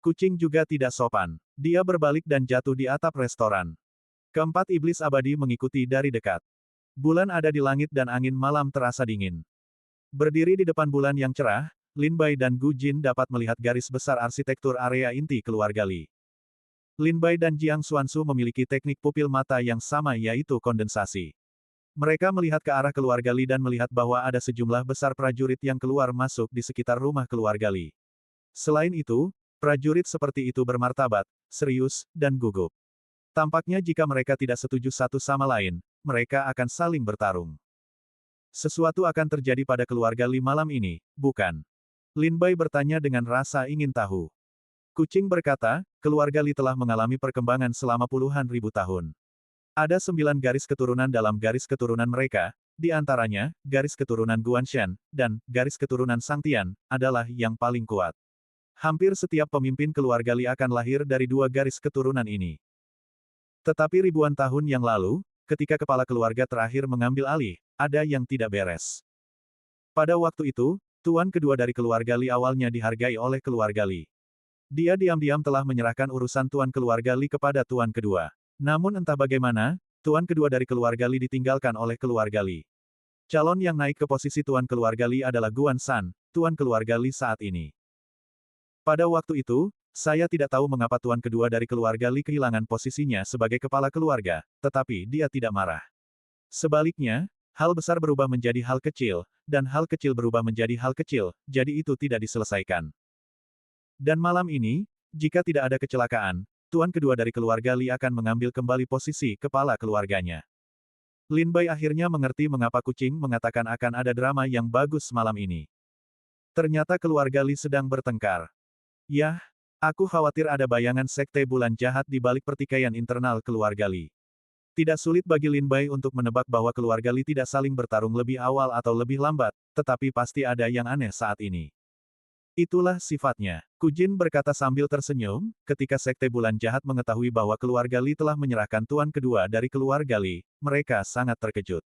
Kucing juga tidak sopan. Dia berbalik dan jatuh di atap restoran. Keempat iblis abadi mengikuti dari dekat. Bulan ada di langit dan angin malam terasa dingin. Berdiri di depan bulan yang cerah, Lin Bai dan Gu Jin dapat melihat garis besar arsitektur area inti keluarga Li. Lin Bai dan Jiang Xuansu memiliki teknik pupil mata yang sama yaitu kondensasi. Mereka melihat ke arah keluarga Li dan melihat bahwa ada sejumlah besar prajurit yang keluar masuk di sekitar rumah keluarga Li. Selain itu, prajurit seperti itu bermartabat, serius, dan gugup. Tampaknya jika mereka tidak setuju satu sama lain, mereka akan saling bertarung. Sesuatu akan terjadi pada keluarga Li malam ini, bukan? Lin Bai bertanya dengan rasa ingin tahu. Kucing berkata, keluarga Li telah mengalami perkembangan selama puluhan ribu tahun. Ada 9 garis keturunan dalam garis keturunan mereka, di antaranya, garis keturunan Guanshan, dan garis keturunan Sangtian, adalah yang paling kuat. Hampir setiap pemimpin keluarga Li akan lahir dari 2 garis keturunan ini. Tetapi ribuan tahun yang lalu, ketika kepala keluarga terakhir mengambil alih, ada yang tidak beres. Pada waktu itu, tuan kedua dari keluarga Li awalnya dihargai oleh keluarga Li. Dia diam-diam telah menyerahkan urusan tuan keluarga Li kepada tuan kedua. Namun entah bagaimana, tuan kedua dari keluarga Li ditinggalkan oleh keluarga Li. Calon yang naik ke posisi tuan keluarga Li adalah Guan San, tuan keluarga Li saat ini. Pada waktu itu, saya tidak tahu mengapa tuan kedua dari keluarga Li kehilangan posisinya sebagai kepala keluarga, tetapi dia tidak marah. Sebaliknya, hal besar berubah menjadi hal kecil, dan hal kecil berubah menjadi hal kecil, jadi itu tidak diselesaikan. Dan malam ini, jika tidak ada kecelakaan, tuan kedua dari keluarga Li akan mengambil kembali posisi kepala keluarganya. Lin Bai akhirnya mengerti mengapa kucing mengatakan akan ada drama yang bagus malam ini. Ternyata keluarga Li sedang bertengkar. Yah, aku khawatir ada bayangan sekte bulan jahat di balik pertikaian internal keluarga Li. Tidak sulit bagi Lin Bai untuk menebak bahwa keluarga Li tidak saling bertarung lebih awal atau lebih lambat, tetapi pasti ada yang aneh saat ini. Itulah sifatnya. Kujin berkata sambil tersenyum, ketika sekte bulan jahat mengetahui bahwa keluarga Li telah menyerahkan tuan kedua dari keluarga Li, mereka sangat terkejut.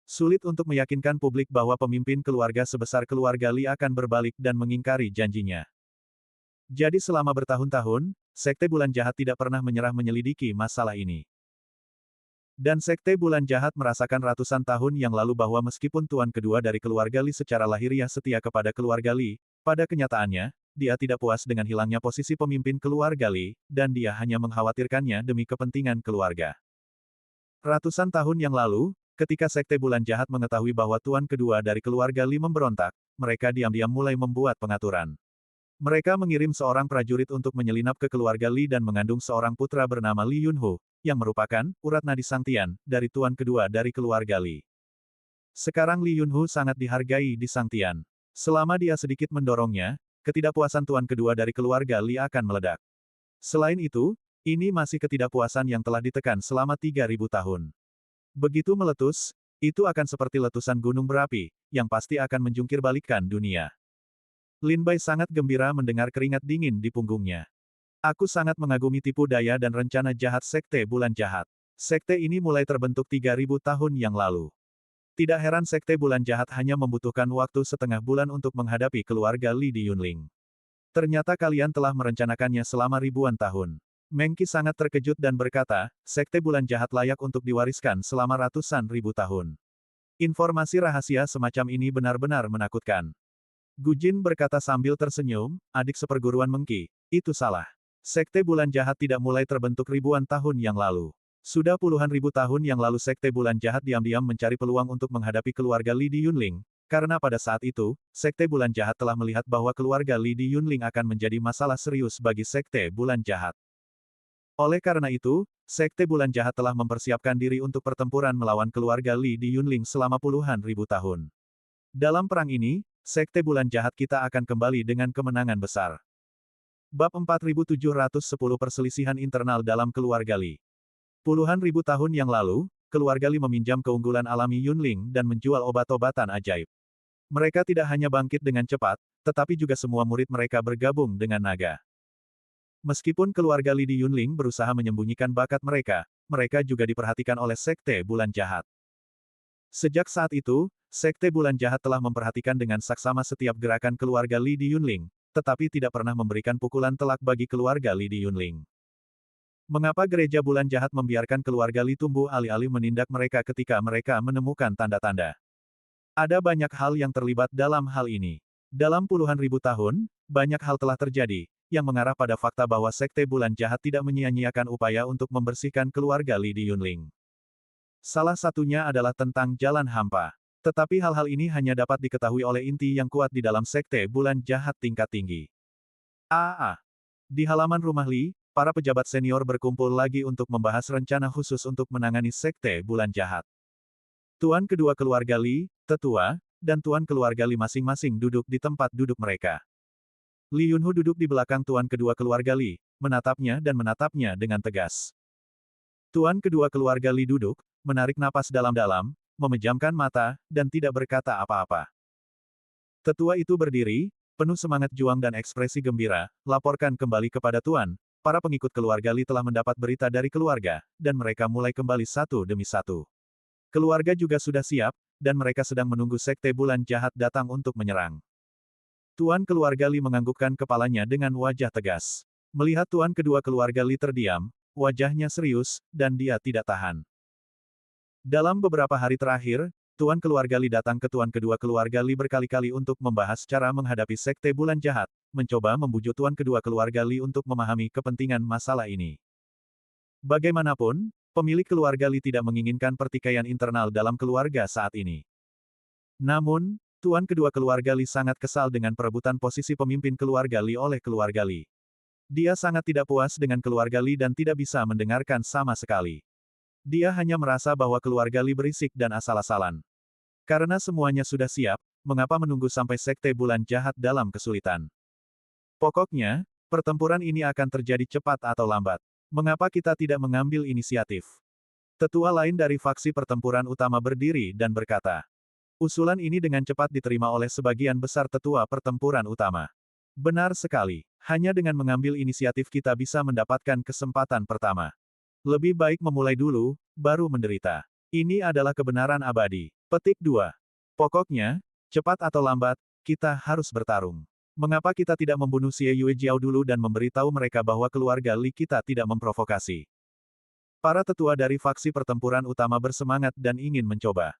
Sulit untuk meyakinkan publik bahwa pemimpin keluarga sebesar keluarga Li akan berbalik dan mengingkari janjinya. Jadi selama bertahun-tahun, sekte bulan jahat tidak pernah menyerah menyelidiki masalah ini. Dan sekte bulan jahat merasakan ratusan tahun yang lalu bahwa meskipun tuan kedua dari keluarga Li secara lahiriah setia kepada keluarga Li, pada kenyataannya, dia tidak puas dengan hilangnya posisi pemimpin keluarga Li, dan dia hanya mengkhawatirkannya demi kepentingan keluarga. Ratusan tahun yang lalu, ketika sekte bulan jahat mengetahui bahwa tuan kedua dari keluarga Li memberontak, mereka diam-diam mulai membuat pengaturan. Mereka mengirim seorang prajurit untuk menyelinap ke keluarga Li dan mengandung seorang putra bernama Li Yunho, yang merupakan urat nadi Sang Tian dari tuan kedua dari keluarga Li. Sekarang Li Yunho sangat dihargai di Sang Tian. Selama dia sedikit mendorongnya, ketidakpuasan tuan kedua dari keluarga Li akan meledak. Selain itu, ini masih ketidakpuasan yang telah ditekan selama 3.000 tahun. Begitu meletus, itu akan seperti letusan gunung berapi, yang pasti akan menjungkirbalikkan dunia. Lin Bai sangat gembira mendengar keringat dingin di punggungnya. Aku sangat mengagumi tipu daya dan rencana jahat sekte bulan jahat. Sekte ini mulai terbentuk 3.000 tahun yang lalu. Tidak heran sekte bulan jahat hanya membutuhkan waktu setengah bulan untuk menghadapi keluarga Li di Yunling. Ternyata kalian telah merencanakannya selama ribuan tahun. Meng Qi sangat terkejut dan berkata, sekte bulan jahat layak untuk diwariskan selama ratusan ribu tahun. Informasi rahasia semacam ini benar-benar menakutkan. Gu Jin berkata sambil tersenyum, adik seperguruan Meng Qi, itu salah. Sekte bulan jahat tidak mulai terbentuk ribuan tahun yang lalu. Sudah puluhan ribu tahun yang lalu sekte bulan jahat diam-diam mencari peluang untuk menghadapi keluarga Li di Yunling, karena pada saat itu, sekte bulan jahat telah melihat bahwa keluarga Li di Yunling akan menjadi masalah serius bagi sekte bulan jahat. Oleh karena itu, sekte bulan jahat telah mempersiapkan diri untuk pertempuran melawan keluarga Li di Yunling selama puluhan ribu tahun. Dalam perang ini, sekte bulan jahat kita akan kembali dengan kemenangan besar. Bab 4710 Perselisihan internal dalam keluarga Li. Puluhan ribu tahun yang lalu, keluarga Li meminjam keunggulan alami Yunling dan menjual obat-obatan ajaib. Mereka tidak hanya bangkit dengan cepat, tetapi juga semua murid mereka bergabung dengan naga. Meskipun keluarga Li di Yunling berusaha menyembunyikan bakat mereka, mereka juga diperhatikan oleh sekte bulan jahat. Sejak saat itu, sekte bulan jahat telah memperhatikan dengan saksama setiap gerakan keluarga Li di Yunling, tetapi tidak pernah memberikan pukulan telak bagi keluarga Li di Yunling. Mengapa gereja bulan jahat membiarkan keluarga Li tumbuh alih-alih menindak mereka ketika mereka menemukan tanda-tanda? Ada banyak hal yang terlibat dalam hal ini. Dalam puluhan ribu tahun, banyak hal telah terjadi, yang mengarah pada fakta bahwa sekte bulan jahat tidak menyia-nyiakan upaya untuk membersihkan keluarga Li di Yunling. Salah satunya adalah tentang jalan hampa. Tetapi hal-hal ini hanya dapat diketahui oleh inti yang kuat di dalam sekte bulan jahat tingkat tinggi. Di halaman rumah Li, para pejabat senior berkumpul lagi untuk membahas rencana khusus untuk menangani sekte bulan jahat. Tuan kedua keluarga Li, tetua, dan tuan keluarga Li masing-masing duduk di tempat duduk mereka. Li Yunho duduk di belakang tuan kedua keluarga Li, menatapnya dan menatapnya dengan tegas. Tuan kedua keluarga Li duduk, menarik napas dalam-dalam, memejamkan mata, dan tidak berkata apa-apa. Tetua itu berdiri, penuh semangat juang dan ekspresi gembira, laporkan kembali kepada Tuan, para pengikut keluarga Li telah mendapat berita dari keluarga, dan mereka mulai kembali satu demi satu. Keluarga juga sudah siap, dan mereka sedang menunggu Sekte Bulan Jahat datang untuk menyerang. Tuan keluarga Li menganggukkan kepalanya dengan wajah tegas. Melihat tuan kedua keluarga Li terdiam, wajahnya serius, dan dia tidak tahan. Dalam beberapa hari terakhir, tuan keluarga Li datang ke tuan kedua keluarga Li berkali-kali untuk membahas cara menghadapi Sekte Bulan Jahat, mencoba membujuk tuan kedua keluarga Li untuk memahami kepentingan masalah ini. Bagaimanapun, pemilik keluarga Li tidak menginginkan pertikaian internal dalam keluarga saat ini. Namun, tuan kedua keluarga Li sangat kesal dengan perebutan posisi pemimpin keluarga Li oleh keluarga Li. Dia sangat tidak puas dengan keluarga Li dan tidak bisa mendengarkan sama sekali. Dia hanya merasa bahwa keluarga Li berisik dan asal-asalan. Karena semuanya sudah siap, mengapa menunggu sampai Sekte Bulan Jahat dalam kesulitan? Pokoknya, pertempuran ini akan terjadi cepat atau lambat. Mengapa kita tidak mengambil inisiatif? Tetua lain dari faksi pertempuran utama berdiri dan berkata. Usulan ini dengan cepat diterima oleh sebagian besar tetua pertempuran utama. Benar sekali, hanya dengan mengambil inisiatif kita bisa mendapatkan kesempatan pertama. Lebih baik memulai dulu, baru menderita. Ini adalah kebenaran abadi. Petik 2. Pokoknya, cepat atau lambat, kita harus bertarung. Mengapa kita tidak membunuh Xie Yue Jiao dulu dan memberitahu mereka bahwa keluarga Li kita tidak memprovokasi? Para tetua dari faksi pertempuran utama bersemangat dan ingin mencoba.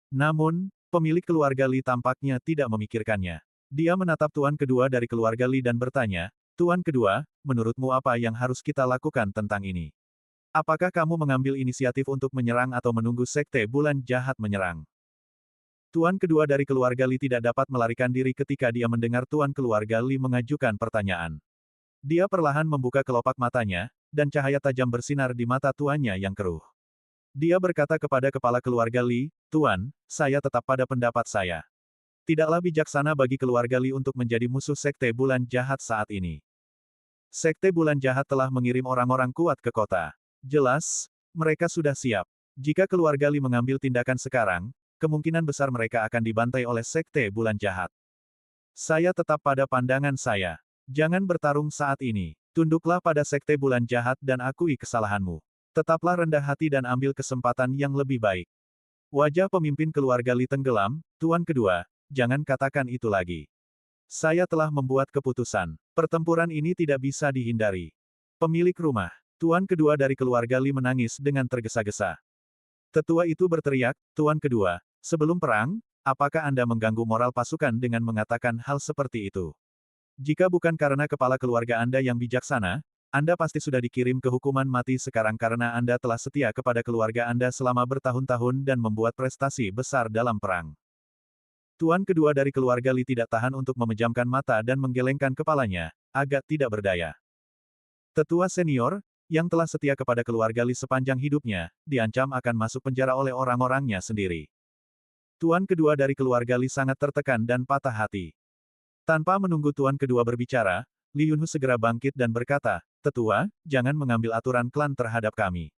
Namun, pemilik keluarga Li tampaknya tidak memikirkannya. Dia menatap tuan kedua dari keluarga Li dan bertanya, Tuan kedua, menurutmu apa yang harus kita lakukan tentang ini? Apakah kamu mengambil inisiatif untuk menyerang atau menunggu Sekte Bulan Jahat menyerang? Tuan kedua dari keluarga Li tidak dapat melarikan diri ketika dia mendengar tuan keluarga Li mengajukan pertanyaan. Dia perlahan membuka kelopak matanya, dan cahaya tajam bersinar di mata tuannya yang keruh. Dia berkata kepada kepala keluarga Li, Tuan, saya tetap pada pendapat saya. Tidaklah bijaksana bagi keluarga Li untuk menjadi musuh Sekte Bulan Jahat saat ini. Sekte Bulan Jahat telah mengirim orang-orang kuat ke kota. Jelas, mereka sudah siap. Jika keluarga Li mengambil tindakan sekarang, kemungkinan besar mereka akan dibantai oleh Sekte Bulan Jahat. Saya tetap pada pandangan saya. Jangan bertarung saat ini. Tunduklah pada Sekte Bulan Jahat dan akui kesalahanmu. Tetaplah rendah hati dan ambil kesempatan yang lebih baik. Wajah pemimpin keluarga Li tenggelam, Tuan kedua, jangan katakan itu lagi. Saya telah membuat keputusan. Pertempuran ini tidak bisa dihindari. Pemilik rumah. Tuan kedua dari keluarga Li menangis dengan tergesa-gesa. Tetua itu berteriak, Tuan kedua, sebelum perang, apakah Anda mengganggu moral pasukan dengan mengatakan hal seperti itu? Jika bukan karena kepala keluarga Anda yang bijaksana, Anda pasti sudah dikirim ke hukuman mati sekarang karena Anda telah setia kepada keluarga Anda selama bertahun-tahun dan membuat prestasi besar dalam perang. Tuan kedua dari keluarga Li tidak tahan untuk memejamkan mata dan menggelengkan kepalanya, agak tidak berdaya. Tetua senior, yang telah setia kepada keluarga Li sepanjang hidupnya, diancam akan masuk penjara oleh orang-orangnya sendiri. Tuan kedua dari keluarga Li sangat tertekan dan patah hati. Tanpa menunggu tuan kedua berbicara, Li Yunhu segera bangkit dan berkata, Tetua, jangan mengambil aturan klan terhadap kami.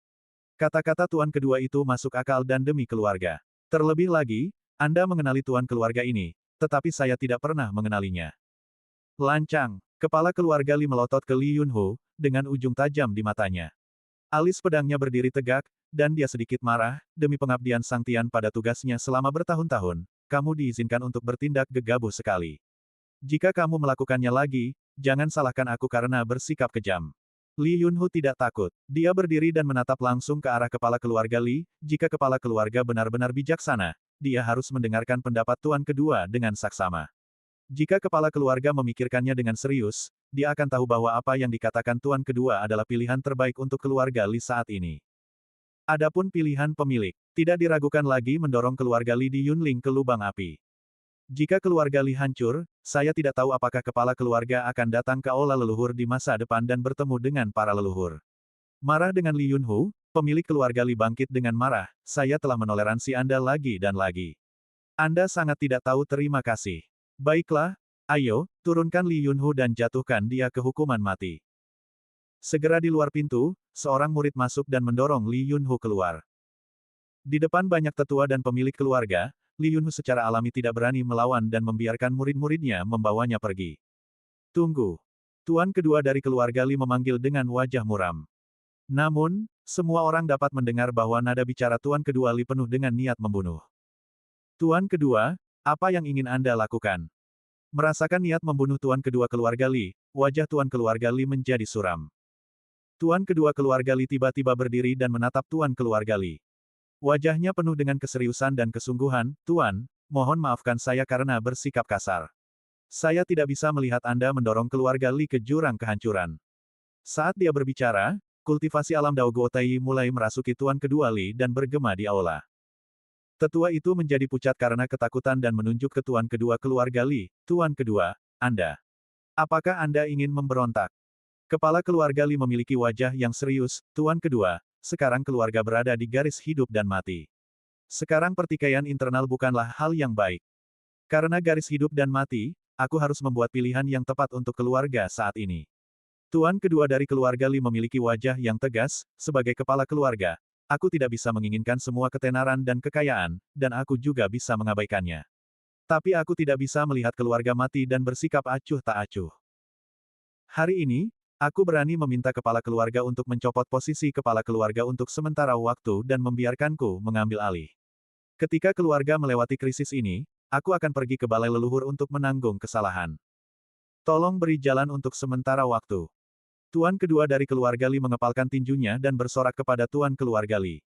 Kata-kata tuan kedua itu masuk akal dan demi keluarga. Terlebih lagi, Anda mengenali tuan keluarga ini, tetapi saya tidak pernah mengenalinya. Lancang, kepala keluarga Li melotot ke Li Yunhu, dengan ujung tajam di matanya. Alis pedangnya berdiri tegak, dan dia sedikit marah, demi pengabdian Sang Tian pada tugasnya selama bertahun-tahun, kamu diizinkan untuk bertindak gegabah sekali. Jika kamu melakukannya lagi, jangan salahkan aku karena bersikap kejam. Li Yunhu tidak takut. Dia berdiri dan menatap langsung ke arah kepala keluarga Li, jika kepala keluarga benar-benar bijaksana, dia harus mendengarkan pendapat tuan kedua dengan saksama. Jika kepala keluarga memikirkannya dengan serius, dia akan tahu bahwa apa yang dikatakan tuan kedua adalah pilihan terbaik untuk keluarga Li saat ini. Adapun pilihan pemilik, tidak diragukan lagi mendorong keluarga Li di Yunling ke lubang api. Jika keluarga Li hancur, saya tidak tahu apakah kepala keluarga akan datang ke aula leluhur di masa depan dan bertemu dengan para leluhur. Marah dengan Li Yunhu, pemilik keluarga Li bangkit dengan marah, saya telah menoleransi Anda lagi dan lagi. Anda sangat tidak tahu terima kasih. Baiklah, ayo, turunkan Li Yunhu dan jatuhkan dia ke hukuman mati. Segera di luar pintu, seorang murid masuk dan mendorong Li Yunhu keluar. Di depan banyak tetua dan pemilik keluarga, Li Yunhu secara alami tidak berani melawan dan membiarkan murid-muridnya membawanya pergi. Tunggu. Tuan kedua dari keluarga Li memanggil dengan wajah muram. Namun, semua orang dapat mendengar bahwa nada bicara Tuan kedua Li penuh dengan niat membunuh. Tuan kedua, apa yang ingin Anda lakukan? Merasakan niat membunuh Tuan kedua keluarga Li, wajah Tuan keluarga Li menjadi suram. Tuan kedua keluarga Li tiba-tiba berdiri dan menatap Tuan keluarga Li. Wajahnya penuh dengan keseriusan dan kesungguhan, Tuan, mohon maafkan saya karena bersikap kasar. Saya tidak bisa melihat Anda mendorong keluarga Li ke jurang kehancuran. Saat dia berbicara, kultivasi alam Dao Guotai mulai merasuki Tuan kedua Li dan bergema di aula. Tetua itu menjadi pucat karena ketakutan dan menunjuk ke Tuan kedua keluarga Li. Tuan kedua, Anda. Apakah Anda ingin memberontak? Kepala keluarga Li memiliki wajah yang serius. Tuan kedua, sekarang keluarga berada di garis hidup dan mati. Sekarang pertikaian internal bukanlah hal yang baik. Karena garis hidup dan mati, aku harus membuat pilihan yang tepat untuk keluarga saat ini. Tuan kedua dari keluarga Li memiliki wajah yang tegas, sebagai kepala keluarga. Aku tidak bisa menginginkan semua ketenaran dan kekayaan, dan aku juga bisa mengabaikannya. Tapi aku tidak bisa melihat keluarga mati dan bersikap acuh tak acuh. Hari ini, aku berani meminta kepala keluarga untuk mencopot posisi kepala keluarga untuk sementara waktu dan membiarkanku mengambil alih. Ketika keluarga melewati krisis ini, aku akan pergi ke balai leluhur untuk menanggung kesalahan. Tolong beri jalan untuk sementara waktu. Tuan kedua dari keluarga Li mengepalkan tinjunya dan bersorak kepada Tuan keluarga Li.